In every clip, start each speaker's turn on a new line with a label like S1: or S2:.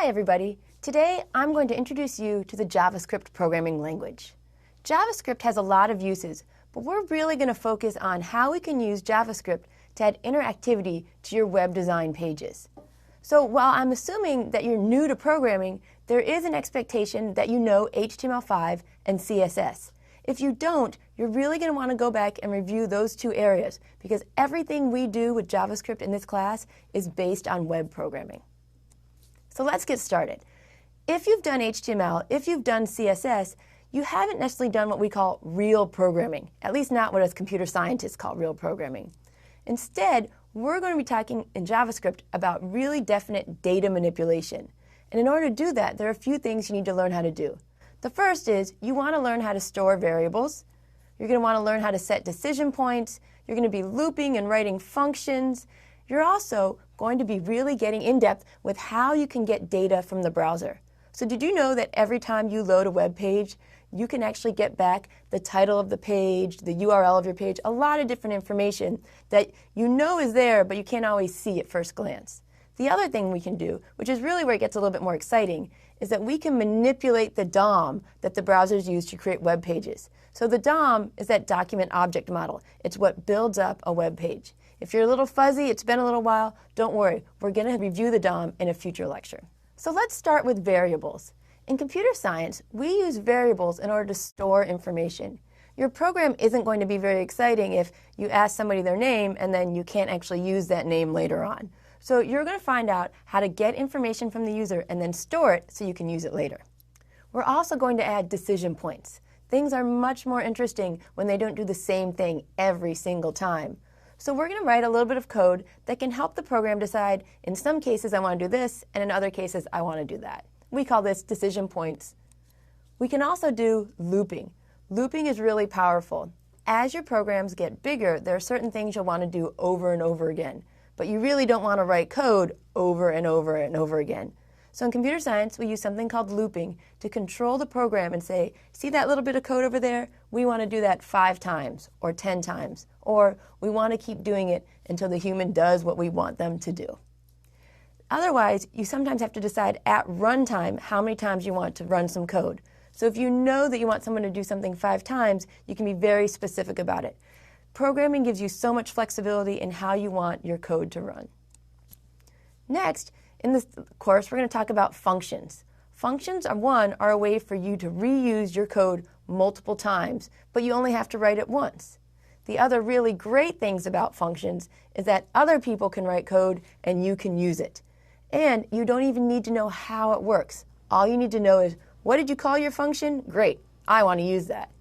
S1: Hi everybody! Today I'm going to introduce you to the JavaScript programming language. JavaScript has a lot of uses, but we're really going to focus on how we can use JavaScript to add interactivity to your web design pages. So while I'm assuming that you're new to programming, there is an expectation that you know HTML5 and CSS. If you don't, you're really going to want to go back and review those two areas because everything we do with JavaScript in this class is based on web programming. So let's get started. If you've done HTML, if you've done CSS, you haven't necessarily done what we call real programming, at least not what us computer scientists call real programming. Instead, we're going to be talking in JavaScript about really definite data manipulation. And in order to do that, there are a few things you need to learn how to do. The first is you want to learn how to store variables. You're going to want to learn how to set decision points. You're going to be looping and writing functions. You're also going to be really getting in depth with how you can get data from the browser. So did you know that every time you load a web page, you can actually get back the title of the page, the URL of your page, a lot of different information that you know is there, but you can't always see at first glance. The other thing we can do, which is really where it gets a little bit more exciting, is that we can manipulate the DOM that the browsers use to create web pages. So the DOM is that document object model. It's what builds up a web page. If you're a little fuzzy, it's been a little while, don't worry. We're going to review the DOM in a future lecture. So let's start with variables. In computer science, we use variables in order to store information. Your program isn't going to be very exciting if you ask somebody their name and then you can't actually use that name later on. So you're going to find out how to get information from the user and then store it so you can use it later. We're also going to add decision points. Things are much more interesting when they don't do the same thing every single time. So we're going to write a little bit of code that can help the program decide, in some cases I want to do this, and in other cases I want to do that. We call this decision points. We can also do looping. Looping is really powerful. As your programs get bigger, there are certain things you'll want to do over and over again. But you really don't want to write code over and over and over again. So in computer science, we use something called looping to control the program and say, see that little bit of code over there? We want to do that 5 times or 10 times. Or we want to keep doing it until the human does what we want them to do. Otherwise, you sometimes have to decide at runtime how many times you want to run some code. So if you know that you want someone to do something 5 times, you can be very specific about it. Programming gives you so much flexibility in how you want your code to run. Next, in this course, we're going to talk about functions. Functions are a way for you to reuse your code multiple times, but you only have to write it once. The other really great things about functions is that other people can write code and you can use it. And you don't even need to know how it works. All you need to know is, what did you call your function? Great, I want to use that.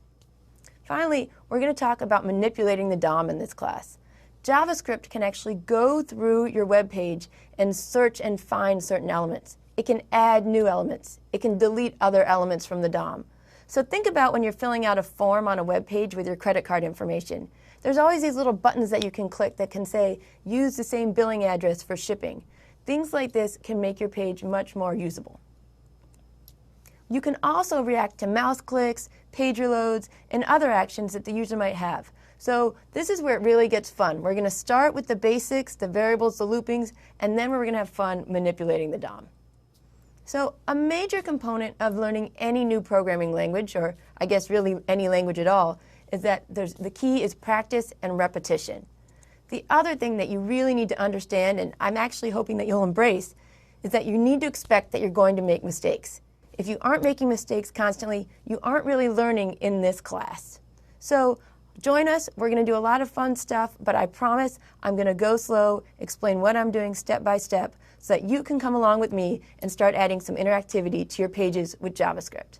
S1: Finally, we're going to talk about manipulating the DOM in this class. JavaScript can actually go through your web page and search and find certain elements. It can add new elements. It can delete other elements from the DOM. So think about when you're filling out a form on a web page with your credit card information. There's always these little buttons that you can click that can say, use the same billing address for shipping. Things like this can make your page much more usable. You can also react to mouse clicks, page reloads, and other actions that the user might have. So this is where it really gets fun. We're going to start with the basics, the variables, the loopings, and then we're going to have fun manipulating the DOM. So a major component of learning any new programming language, or I guess really any language at all, is that the key is practice and repetition. The other thing that you really need to understand, and I'm actually hoping that you'll embrace, is that you need to expect that you're going to make mistakes. If you aren't making mistakes constantly, you aren't really learning in this class. So join us. We're going to do a lot of fun stuff, but I promise I'm going to go slow, explain what I'm doing step by step, so that you can come along with me and start adding some interactivity to your pages with JavaScript.